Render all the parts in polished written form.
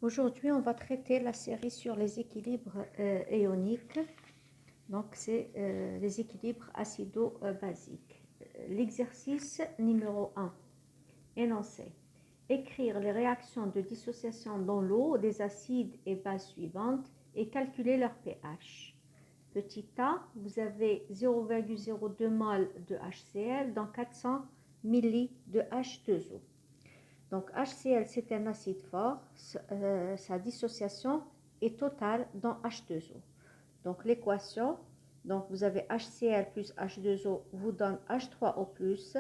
Aujourd'hui, on va traiter la série sur les équilibres ioniques. Donc, c'est les équilibres acido-basiques. L'exercice numéro 1, énoncé. Écrire les réactions de dissociation dans l'eau des acides et bases suivantes et calculer leur pH. Petit a, vous avez 0,02 mol de HCl dans 400 ml de H2O. Donc HCl, c'est un acide fort, sa dissociation est totale dans H2O. Donc l'équation, donc vous avez HCl plus H2O vous donne H3O plus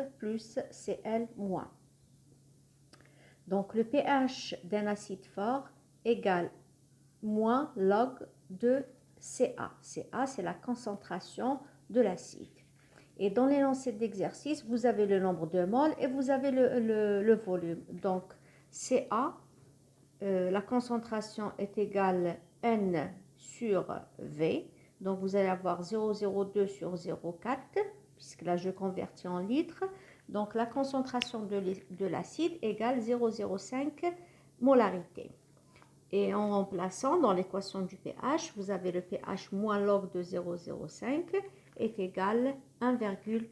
Cl moins. Donc le pH d'un acide fort égale moins log de Ca. Ca, c'est la concentration de l'acide. Et dans l'énoncé d'exercice, vous avez le nombre de moles et vous avez le volume. Donc, Ca, la concentration est égale N sur V. Donc, vous allez avoir 0,02 sur 0,4, puisque là, je convertis en litres. Donc, la concentration de l'acide égale 0,05 molarité. Et en remplaçant dans l'équation du pH, vous avez le pH moins log de 0,05 est égal à 1,30.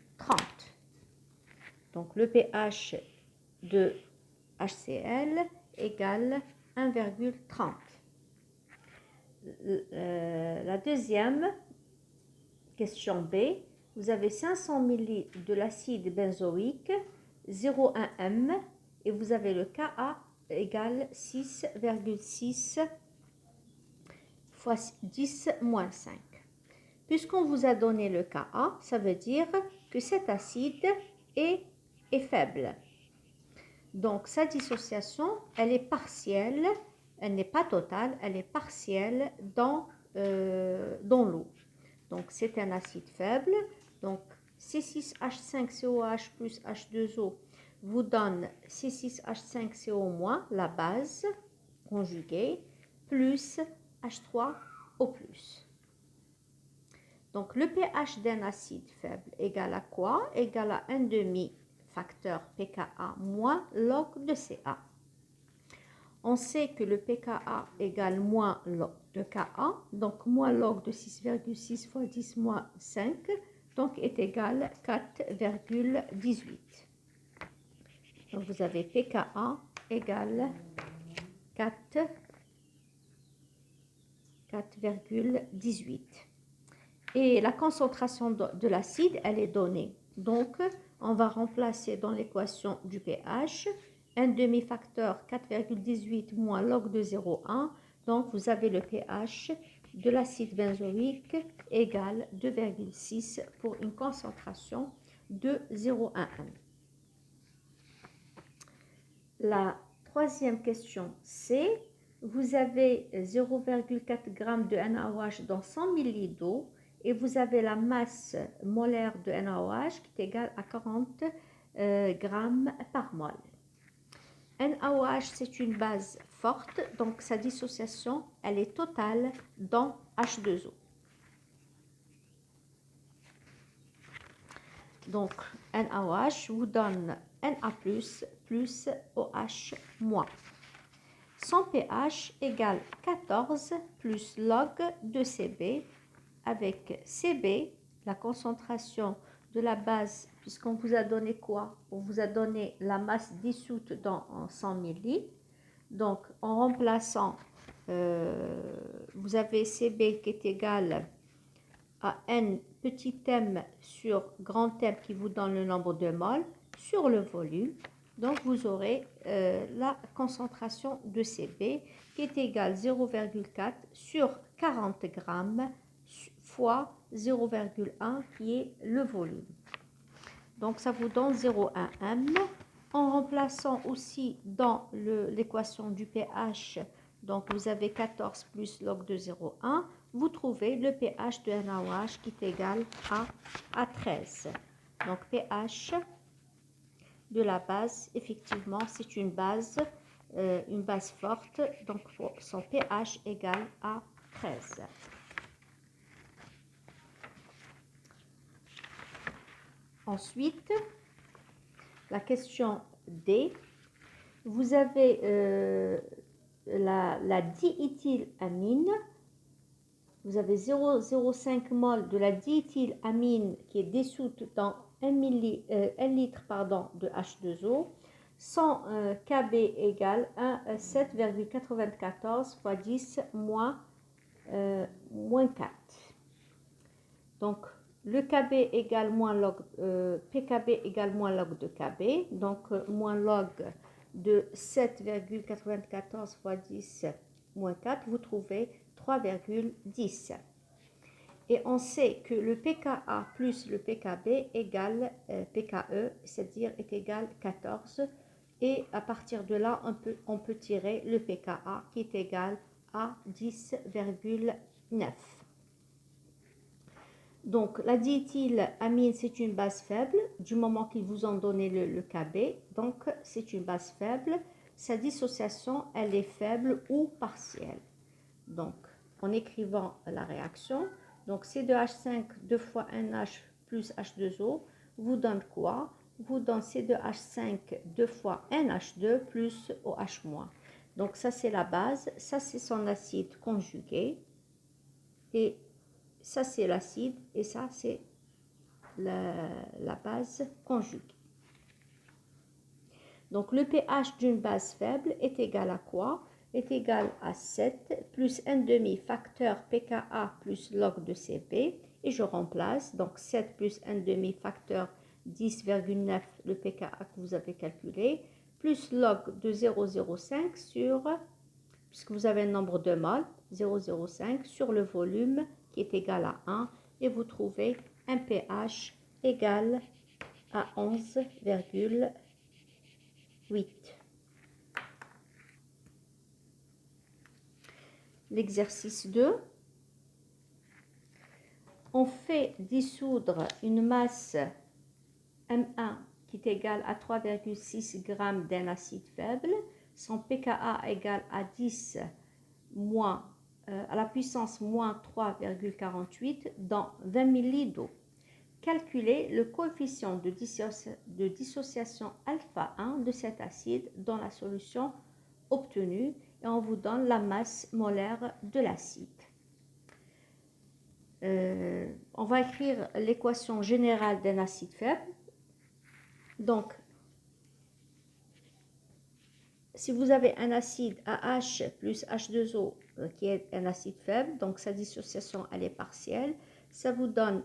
Donc le pH de HCl égale 1,30. La deuxième, question B, vous avez 500 ml de l'acide benzoïque, 0,1 m, et vous avez le Ka égale 6,6 fois 10 moins 5. Puisqu'on vous a donné le Ka, ça veut dire que cet acide est faible. Donc, sa dissociation, elle est partielle, elle n'est pas totale, elle est partielle dans l'eau. Donc, c'est un acide faible. Donc, C6H5COH plus H2O vous donne C6H5CO-, la base conjuguée, plus H3O+. Donc, le pH d'un acide faible égale à quoi? Égale à 1,5 facteur pKa moins log de Ca. On sait que le pKa égale moins log de Ka, donc moins log de 6,6 fois 10 moins 5, donc est égal à 4,18. Donc, vous avez pKa égale 4,18. Et la concentration de l'acide, elle est donnée. Donc, on va remplacer dans l'équation du pH un demi-facteur 4,18 moins log de 0,1. Donc, vous avez le pH de l'acide benzoïque égale 2,6 pour une concentration de 0,1. La troisième question, c'est vous avez 0,4 g de NaOH dans 100 ml d'eau et vous avez la masse molaire de NaOH qui est égale à 40 grammes par mol. NaOH, c'est une base forte, donc sa dissociation, elle est totale dans H2O. Donc, NaOH vous donne Na+, plus OH-. Son pH égale 14 plus log de Cb, avec Cb, la concentration de la base, puisqu'on vous a donné quoi? On vous a donné la masse dissoute dans 100 ml. Donc, en remplaçant, vous avez Cb qui est égal à n petit m sur grand M qui vous donne le nombre de moles sur le volume. Donc, vous aurez la concentration de Cb qui est égale 0,4 sur 40 grammes fois 0,1 qui est le volume. Donc, ça vous donne 0,1 m. En remplaçant aussi dans l'équation du pH, donc vous avez 14 plus log de 0,1, vous trouvez le pH de NaOH qui est égal à 13. Donc, pH de la base, effectivement, c'est une base forte, donc son pH égale à 13. Ensuite, la question D, vous avez la diéthylamine, vous avez 0,05 mol de la diéthylamine qui est dissoute dans 1 litre de H2O. 100 Kb égale 7,94 fois 10 moins 4. Donc, le Kb égale moins log, Pkb égale moins log de Kb. Donc, moins log de 7,94 fois 10 moins 4, vous trouvez 3,10. Et on sait que le pKa plus le pKb égale pKe, c'est-à-dire est égal 14. Et à partir de là, on peut tirer le pKa qui est égal à 10,9. Donc, la diéthylamine, c'est une base faible, du moment qu'ils vous ont donné le Kb. Donc, c'est une base faible. Sa dissociation, elle est faible ou partielle. Donc, en écrivant la réaction, donc C2H5 2 fois NH plus H2O vous donne quoi? Vous donne C2H5 2 fois NH2 plus OH-. Donc, ça, c'est la base. Ça, c'est son acide conjugué. Et ça, c'est l'acide. Et ça, c'est la base conjuguée. Donc, le pH d'une base faible est égal à quoi? Est égal à 7 plus 1,5 facteur pKa plus log de Cp. Et je remplace. Donc, 7 plus 1,5 facteur 10,9 le pKa que vous avez calculé, plus log de 0,05 sur, puisque vous avez un nombre de moles, 0,05 sur le volume qui est égal à 1. Et vous trouvez un pH égal à 11,8. L'exercice 2. On fait dissoudre une masse M1 qui est égale à 3,6 g d'un acide faible. Son pKa égale à 10 à la puissance moins 3,48 dans 20 ml d'eau. Calculez le coefficient de dissociation alpha 1 de cet acide dans la solution obtenue et on vous donne la masse molaire de l'acide. On va écrire l'équation générale d'un acide faible. Donc, si vous avez un acide AH plus H2O qui est un acide faible, donc sa dissociation elle est partielle, ça vous donne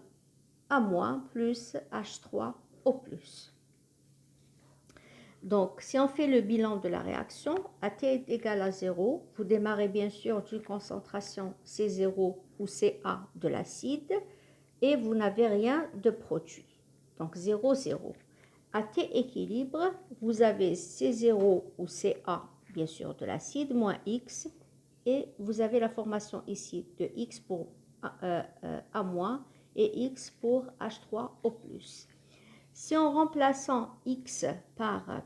A- plus H3O+. Donc, si on fait le bilan de la réaction, AT est égal à 0, vous démarrez bien sûr d'une concentration C0 ou Ca de l'acide et vous n'avez rien de produit. Donc, 0, 0. À T équilibre, vous avez C0 ou Ca, bien sûr, de l'acide, moins X, et vous avez la formation ici de X pour A-, et X pour H3O+. Si en remplaçant X par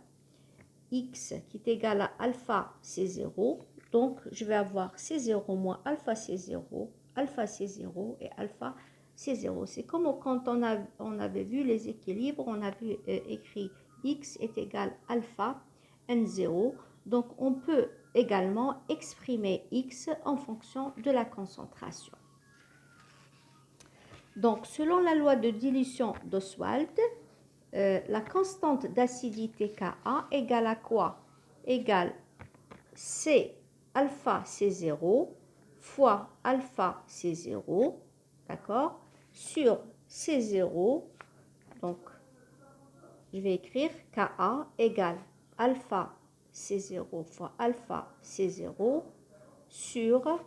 X qui est égal à alpha C0, donc je vais avoir C0 moins alpha C0 et alpha C0. C'est comme quand on avait vu les équilibres, on avait écrit X est égal alpha N0. Donc on peut également exprimer X en fonction de la concentration. Donc selon la loi de dilution d'Oswald, la constante d'acidité Ka égale à quoi? Égale C alpha C0 fois alpha C0, d'accord, sur C0. Donc, je vais écrire Ka égale alpha C0 fois alpha C0 sur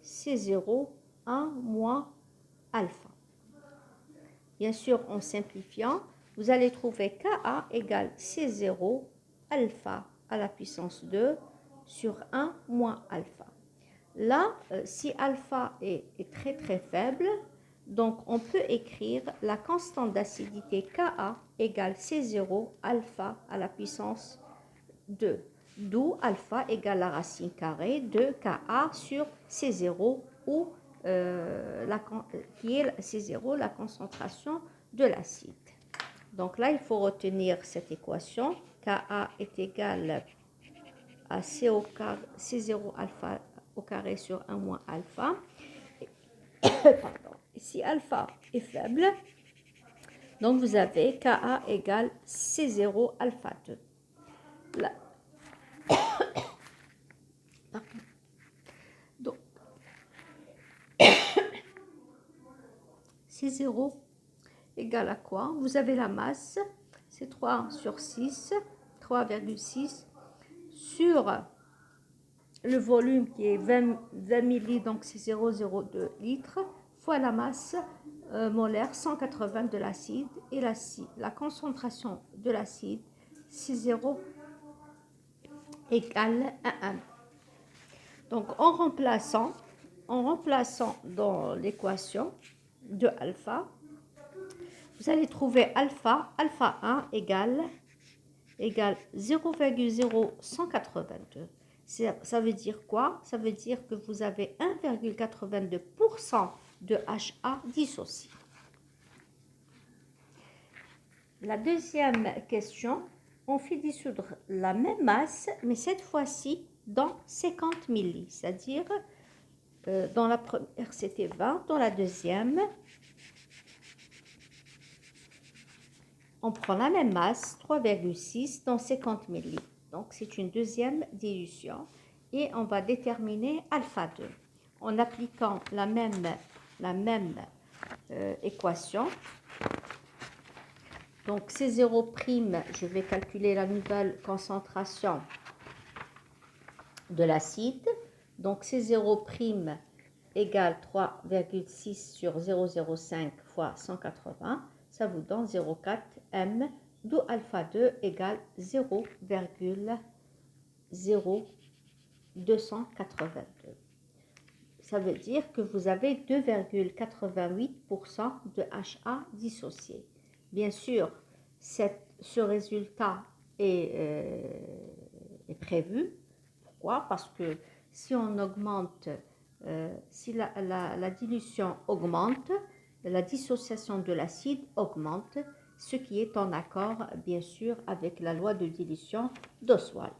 C0 1 moins alpha. Bien sûr, en simplifiant, vous allez trouver Ka égale C0 alpha à la puissance 2 sur 1 moins alpha. Là, si alpha est très très faible, donc on peut écrire la constante d'acidité Ka égale C0 alpha à la puissance 2. D'où alpha égale la racine carrée de Ka sur C0 ou qui est C0, la concentration de l'acide. Donc là, il faut retenir cette équation. Ka est égal à C0 alpha au carré sur 1 moins alpha. Pardon. Ici, alpha est faible. Donc, vous avez Ka égale C0 alpha 2. Là. Donc, C0 égale à quoi? Vous avez la masse, c'est 3 sur 6, 3,6 sur le volume qui est 20 millilitres, donc c'est 0,02 litres, fois la masse molaire 180 de l'acide, et la concentration de l'acide, c'est 0 égale à 1. Donc en remplaçant dans l'équation de alpha, vous allez trouver alpha 1 égale 0,0182. Ça veut dire quoi? Ça veut dire que vous avez 1,82% de HA dissocié. La deuxième question, on fait dissoudre la même masse, mais cette fois-ci dans 50 milli, c'est-à-dire dans la première c'était 20, dans la deuxième, on prend la même masse, 3,6 dans 50 millilitres. Donc, c'est une deuxième dilution. Et on va déterminer alpha 2 en appliquant la même équation. Donc, C0', je vais calculer la nouvelle concentration de l'acide. Donc, C0' égale 3,6 sur 0,05 fois 180. Ça vous donne 0,4 m, d'où alpha 2 égale 0,0282. Ça veut dire que vous avez 2,88% de HA dissocié. Bien sûr, ce résultat est prévu. Pourquoi? Parce que si on augmente, si la dilution augmente, la dissociation de l'acide augmente, ce qui est en accord, bien sûr, avec la loi de dilution d'Oswald.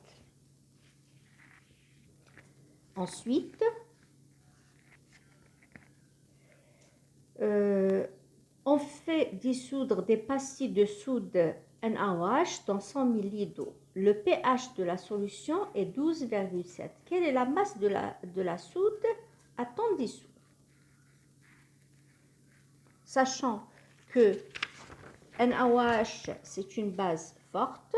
Ensuite, on fait dissoudre des pastilles de soude NaOH dans 100 ml d'eau. Le pH de la solution est 12,7. Quelle est la masse de la soude à temps dissous? Sachant que NaOH, c'est une base forte,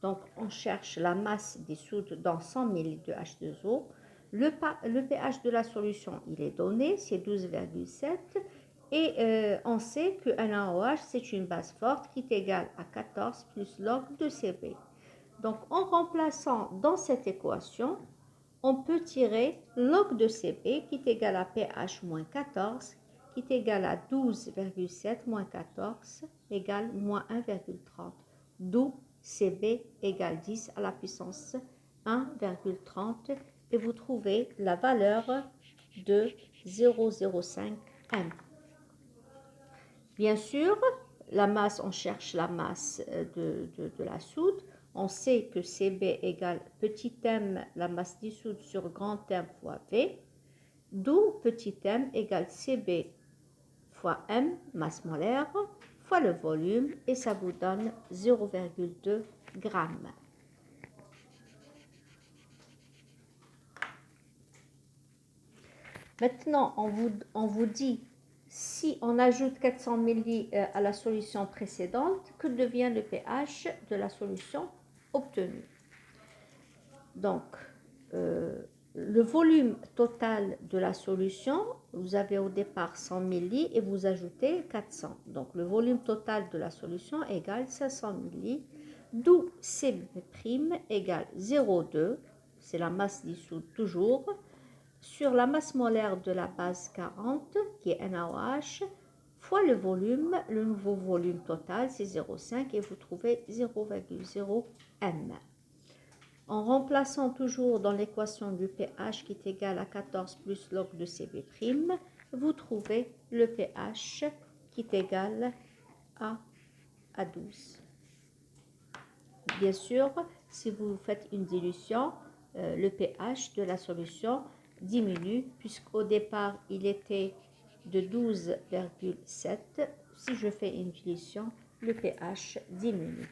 donc on cherche la masse dissoute dans 100 ml de H2O. Le pH de la solution, il est donné, c'est 12,7. Et on sait que NaOH, c'est une base forte qui est égale à 14 plus log de Cb. Donc, en remplaçant dans cette équation, on peut tirer log de Cb qui est égal à pH moins 14, qui est égal à 12,7 moins 14 égale moins 1,30. D'où Cb égale 10 à la puissance 1,30 et vous trouvez la valeur de 0,05 m. Bien sûr, la masse, on cherche la masse de la soude. On sait que Cb égale petit m, la masse dissoute sur grand M fois V, d'où petit m égale Cb fois m, masse molaire, fois le volume, et ça vous donne 0,2 g. Maintenant, on vous dit, si on ajoute 400 ml à la solution précédente, que devient le pH de la solution obtenue? Donc, le volume total de la solution, vous avez au départ 100 ml et vous ajoutez 400. Donc, le volume total de la solution égale 500 ml, d'où Cb' égale 0,2, c'est la masse dissoute toujours, sur la masse molaire de la base 40, qui est NaOH, fois le volume, le nouveau volume total, c'est 0,5 et vous trouvez 0,0 m. En remplaçant toujours dans l'équation du pH qui est égal à 14 plus log de Cb', vous trouvez le pH qui est égal à 12. Bien sûr, si vous faites une dilution, le pH de la solution diminue, puisqu'au départ, il était de 12,7. Si je fais une dilution, le pH diminue.